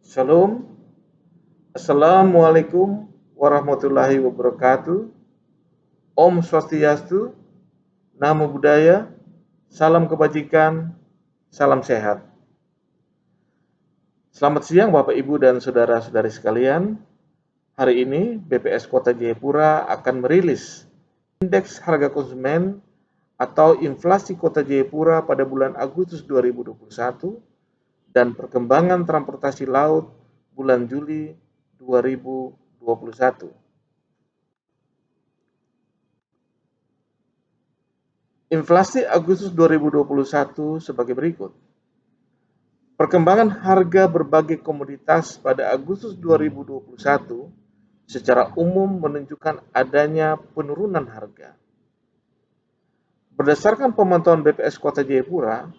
Shalom, Assalamualaikum warahmatullahi wabarakatuh. Om Swastiastu, Namo Buddhaya, salam kebajikan, salam sehat. Selamat siang Bapak Ibu dan saudara-saudari sekalian. Hari ini BPS Kota Jayapura akan merilis Indeks Harga Konsumen atau Inflasi Kota Jayapura pada bulan Agustus 2021 dan perkembangan transportasi laut bulan Juli 2021. Inflasi Agustus 2021 sebagai berikut. Perkembangan harga berbagai komoditas pada Agustus 2021 secara umum menunjukkan adanya penurunan harga. Berdasarkan pemantauan BPS Kota Jayapura,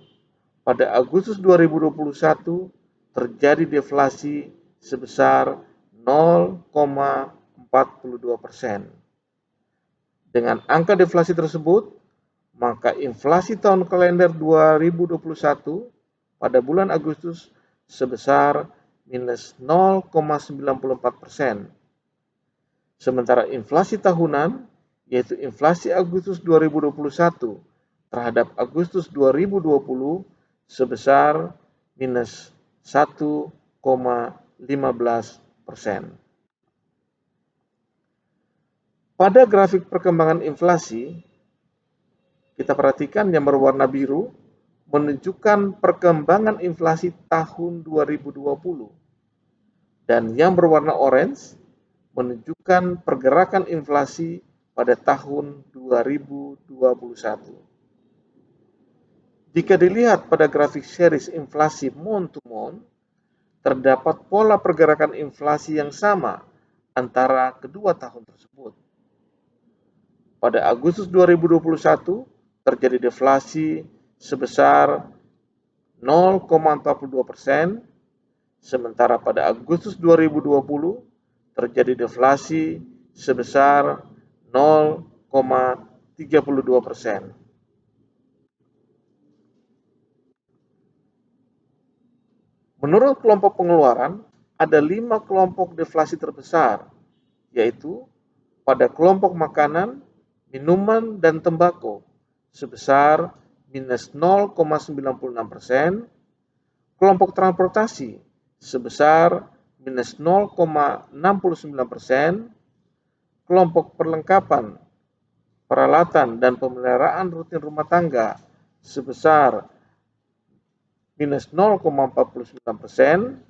pada Agustus 2021 terjadi deflasi sebesar 0,42%. Dengan angka deflasi tersebut, maka inflasi tahun kalender 2021 pada bulan Agustus sebesar minus 0,94%. Sementara inflasi tahunan, yaitu inflasi Agustus 2021 terhadap Agustus 2020 sebesar minus 1,15%. Pada grafik perkembangan inflasi, kita perhatikan yang berwarna biru menunjukkan perkembangan inflasi tahun 2020 dan yang berwarna orange menunjukkan pergerakan inflasi pada tahun 2021. Jika dilihat pada grafik series inflasi month to month, terdapat pola pergerakan inflasi yang sama antara kedua tahun tersebut. Pada Agustus 2021, terjadi deflasi sebesar 0,42%, sementara pada Agustus 2020 terjadi deflasi sebesar 0,32%. Menurut kelompok pengeluaran, ada 5 kelompok deflasi terbesar, yaitu pada kelompok makanan, minuman, dan tembakau sebesar minus 0,96%, kelompok transportasi sebesar minus 0,69%, kelompok perlengkapan, peralatan, dan pemeliharaan rutin rumah tangga sebesar minus 0,49%,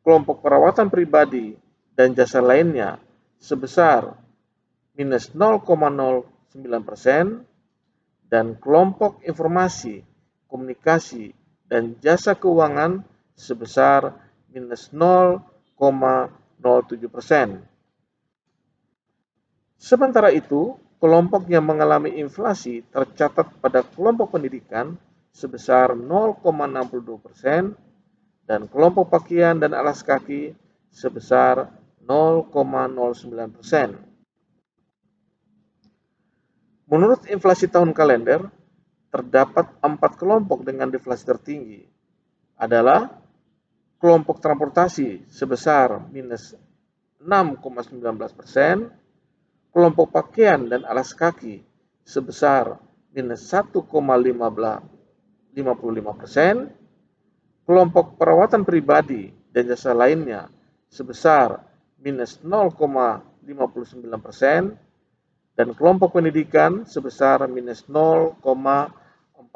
kelompok perawatan pribadi dan jasa lainnya sebesar minus 0,09%, dan kelompok informasi, komunikasi, dan jasa keuangan sebesar minus 0,07%. Sementara itu, kelompok yang mengalami inflasi tercatat pada kelompok pendidikan sebesar 0,62% dan kelompok pakaian dan alas kaki sebesar 0,09%. Menurut inflasi tahun kalender, terdapat 4 kelompok dengan deflasi tertinggi, adalah kelompok transportasi sebesar minus 6,19%, kelompok pakaian dan alas kaki sebesar minus 1,55%, kelompok perawatan pribadi dan jasa lainnya sebesar minus 0,59%, dan kelompok pendidikan sebesar minus 0,49%.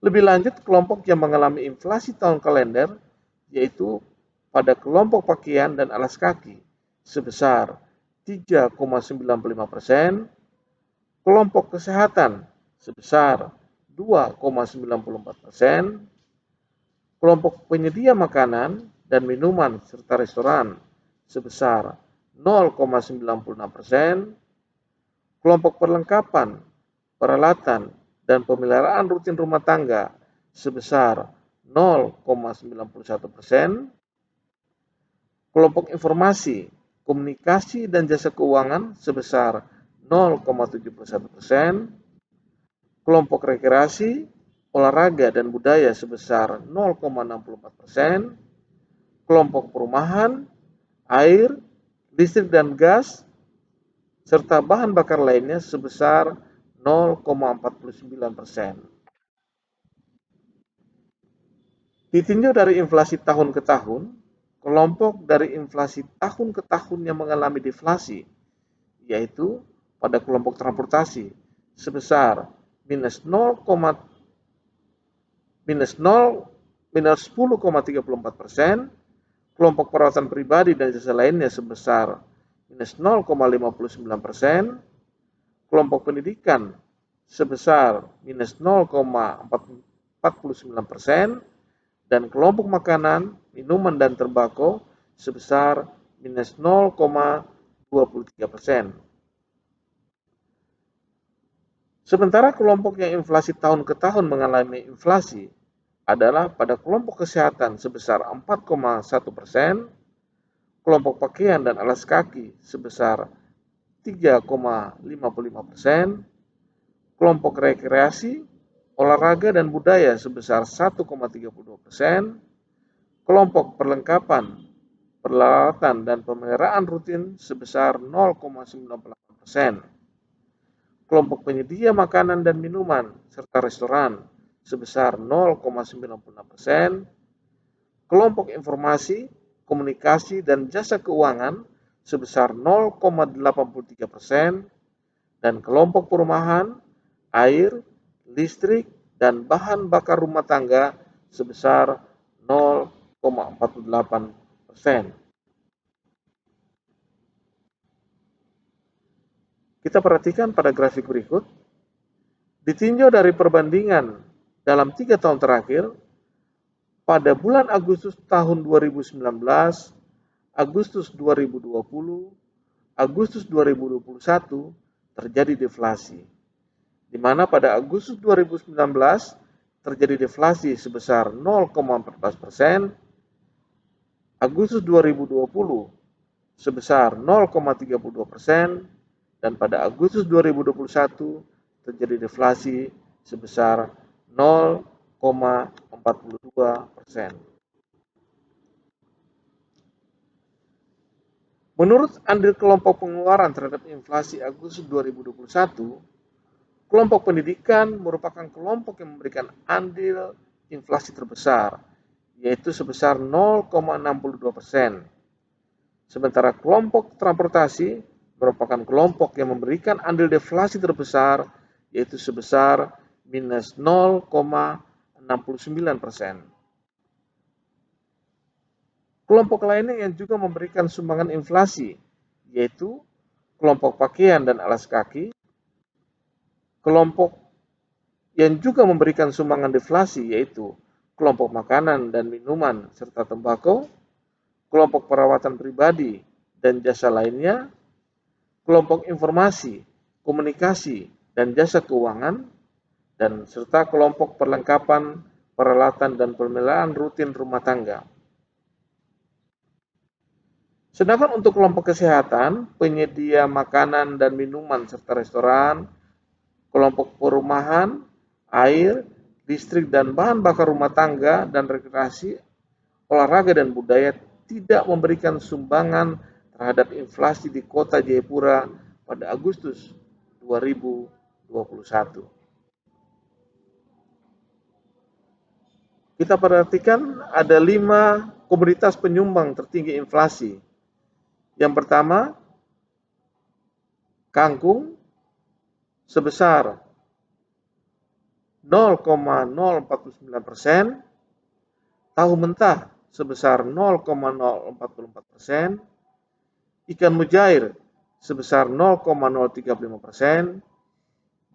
Lebih lanjut, kelompok yang mengalami inflasi tahun kalender, yaitu pada kelompok pakaian dan alas kaki sebesar 3,95%, kelompok kesehatan sebesar 2,94%, kelompok penyedia makanan dan minuman serta restoran sebesar 0,96%, kelompok perlengkapan, peralatan, dan pemeliharaan rutin rumah tangga sebesar 0,91%, kelompok informasi, komunikasi, dan jasa keuangan sebesar 0,71%, kelompok rekreasi, olahraga dan budaya sebesar 0,64%, kelompok perumahan, air, listrik dan gas, serta bahan bakar lainnya sebesar 0,49%. Ditinjau dari inflasi tahun ke tahun, kelompok dari inflasi tahun ke tahun yang mengalami deflasi, yaitu pada kelompok transportasi sebesar minus 10,34%, kelompok perawatan pribadi dan jasa lainnya sebesar minus 0,59%, kelompok pendidikan sebesar minus 0,49%, dan kelompok makanan, minuman, dan tembakau sebesar minus 0,23%. Sementara kelompok yang inflasi tahun ke tahun mengalami inflasi adalah pada kelompok kesehatan sebesar 4,1%, kelompok pakaian dan alas kaki sebesar 3,55%, kelompok rekreasi, olahraga dan budaya sebesar 1,32%, kelompok perlengkapan, peralatan dan pemeliharaan rutin sebesar 0,98%, kelompok penyedia makanan dan minuman serta restoran sebesar 0,96%, kelompok informasi, komunikasi dan jasa keuangan sebesar 0,83%, dan kelompok perumahan, air, listrik, dan bahan bakar rumah tangga sebesar 0,48%. Kita perhatikan pada grafik berikut. Ditinjau dari perbandingan dalam 3 tahun terakhir, pada bulan Agustus tahun 2019, Agustus 2020, Agustus 2021 terjadi deflasi, di mana pada Agustus 2019 terjadi deflasi sebesar 0,14%, Agustus 2020 sebesar 0,32%, dan pada Agustus 2021 terjadi deflasi sebesar 0,42%. Menurut andil kelompok pengeluaran terhadap inflasi Agustus 2021, kelompok pendidikan merupakan kelompok yang memberikan andil inflasi terbesar, yaitu sebesar 0,62%. Sementara kelompok transportasi merupakan kelompok yang memberikan andil deflasi terbesar, yaitu sebesar minus 0,69%. Kelompok lainnya yang juga memberikan sumbangan inflasi, yaitu kelompok pakaian dan alas kaki, kelompok yang juga memberikan sumbangan deflasi, yaitu kelompok makanan dan minuman serta tembakau, kelompok perawatan pribadi dan jasa lainnya, kelompok informasi, komunikasi, dan jasa keuangan, dan serta kelompok perlengkapan, peralatan, dan pemeliharaan rutin rumah tangga. Sedangkan untuk kelompok kesehatan, penyedia makanan dan minuman serta restoran, kelompok perumahan, air, listrik dan bahan bakar rumah tangga, dan rekreasi, olahraga dan budaya tidak memberikan sumbangan terhadap inflasi di Kota Jayapura pada Agustus 2021. Kita perhatikan ada 5 komoditas penyumbang tertinggi inflasi. Yang pertama, kangkung sebesar 0,049%, tahu mentah sebesar 0,044%, ikan mujair sebesar 0,035%,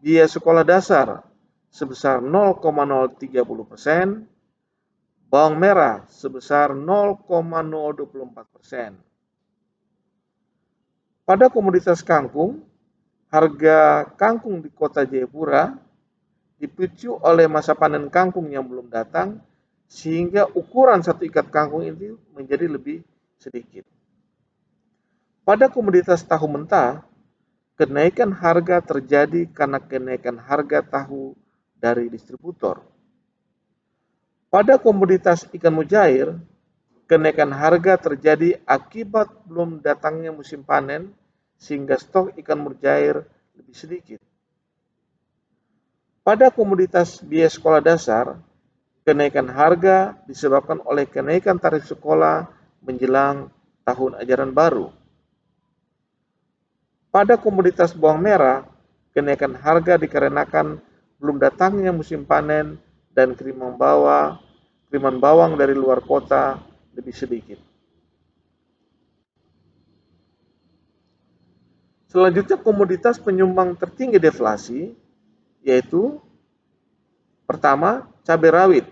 biaya sekolah dasar sebesar 0,030%, bawang merah sebesar 0,024%. Pada komoditas kangkung, harga kangkung di Kota Jayapura dipicu oleh masa panen kangkung yang belum datang, sehingga ukuran satu ikat kangkung itu menjadi lebih sedikit. Pada komoditas tahu mentah, kenaikan harga terjadi karena kenaikan harga tahu dari distributor. Pada komoditas ikan mujair, kenaikan harga terjadi akibat belum datangnya musim panen sehingga stok ikan mujair lebih sedikit. Pada komoditas biaya sekolah dasar, kenaikan harga disebabkan oleh kenaikan tarif sekolah menjelang tahun ajaran baru. Pada komoditas bawang merah, kenaikan harga dikarenakan belum datangnya musim panen dan kiriman bawang dari luar kota lebih sedikit. Selanjutnya komoditas penyumbang tertinggi deflasi yaitu pertama cabai rawit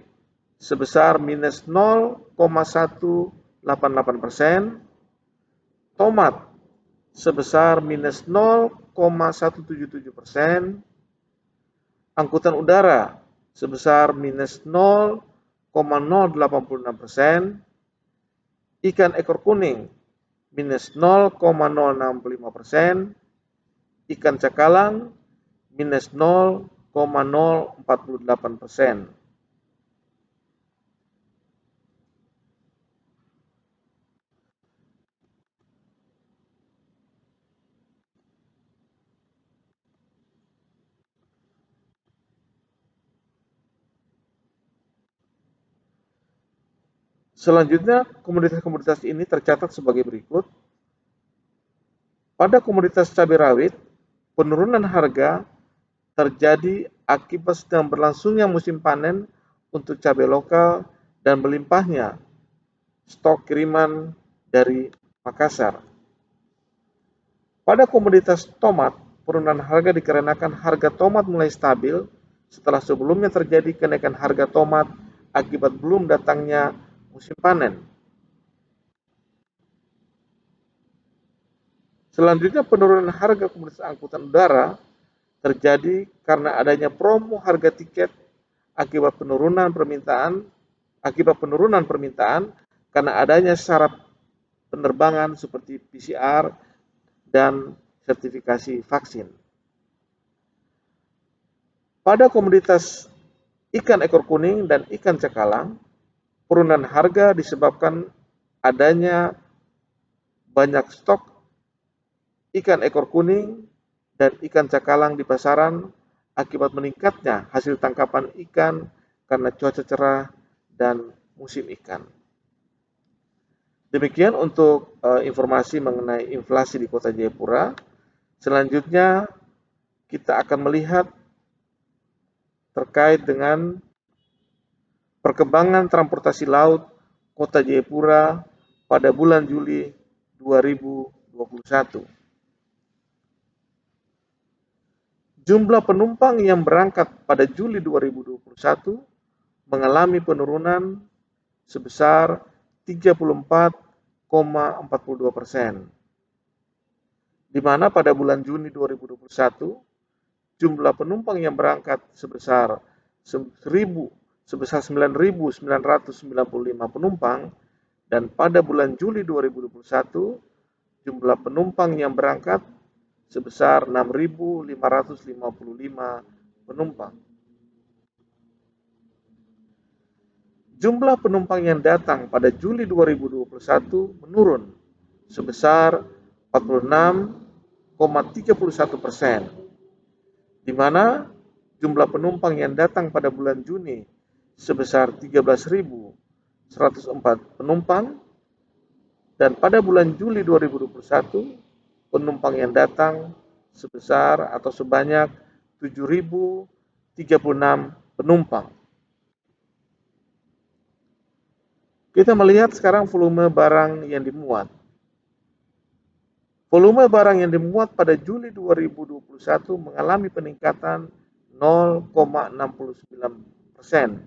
sebesar minus 0,188%, tomat sebesar minus 0,177%, angkutan udara sebesar minus 0,086%, ikan ekor kuning minus 0,065%, ikan cakalang minus 0,048%. Selanjutnya, komoditas-komoditas ini tercatat sebagai berikut. Pada komoditas cabai rawit, penurunan harga terjadi akibat sedang berlangsungnya musim panen untuk cabai lokal dan berlimpahnya stok kiriman dari Makassar. Pada komoditas tomat, penurunan harga dikarenakan harga tomat mulai stabil setelah sebelumnya terjadi kenaikan harga tomat akibat belum datangnya musim panen. Selanjutnya, penurunan harga komoditas angkutan udara terjadi karena adanya promo harga tiket akibat penurunan permintaan karena adanya syarat penerbangan seperti PCR dan sertifikasi vaksin. Pada komoditas ikan ekor kuning dan ikan cakalang, penurunan harga disebabkan adanya banyak stok ikan ekor kuning dan ikan cakalang di pasaran akibat meningkatnya hasil tangkapan ikan karena cuaca cerah dan musim ikan. Demikian untuk informasi mengenai inflasi di Kota Jayapura. Selanjutnya kita akan melihat terkait dengan perkembangan transportasi laut Kota Jayapura pada bulan Juli 2021. Jumlah penumpang yang berangkat pada Juli 2021 mengalami penurunan sebesar 34,42%, di mana pada bulan Juni 2021 jumlah penumpang yang berangkat sebesar 9.995 penumpang, dan pada bulan Juli 2021 jumlah penumpang yang berangkat sebesar 6.555 penumpang. Jumlah penumpang yang datang pada Juli 2021 menurun sebesar 46,31%, di mana jumlah penumpang yang datang pada bulan Juni sebesar 13.104 penumpang, dan pada bulan Juli 2021 penumpang yang datang sebesar atau sebanyak 7.036 penumpang. Kita melihat sekarang volume barang yang dimuat. Volume barang yang dimuat pada Juli 2021 mengalami peningkatan 0,69%,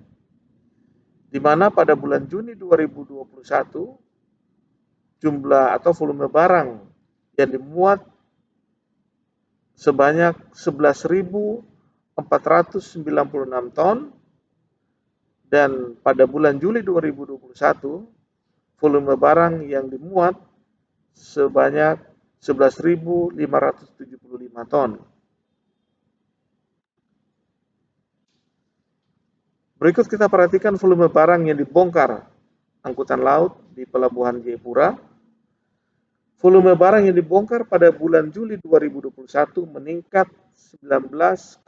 di mana pada bulan Juni 2021 jumlah atau volume barang yang dimuat sebanyak 11.496 ton, dan pada bulan Juli 2021 volume barang yang dimuat sebanyak 11.575 ton. Berikut kita perhatikan volume barang yang dibongkar angkutan laut di Pelabuhan Jayapura. Volume barang yang dibongkar pada bulan Juli 2021 meningkat 19,12%,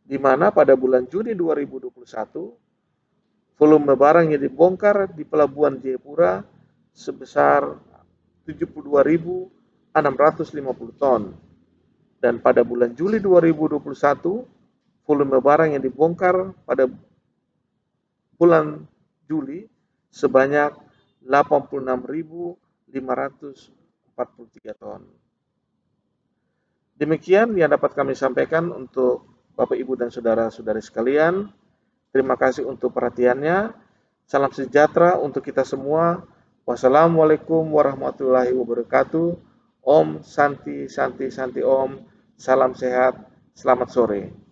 di mana pada bulan Juni 2021 volume barang yang dibongkar di Pelabuhan Jayapura sebesar 72.650 ton, dan pada bulan Juli 2021 volume barang yang dibongkar pada bulan Juli sebanyak 86.543 ton. Demikian yang dapat kami sampaikan untuk Bapak, Ibu, dan saudara-saudari sekalian. Terima kasih untuk perhatiannya. Salam sejahtera untuk kita semua. Wassalamualaikum warahmatullahi wabarakatuh. Om Santi Santi Santi Om. Salam sehat. Selamat sore.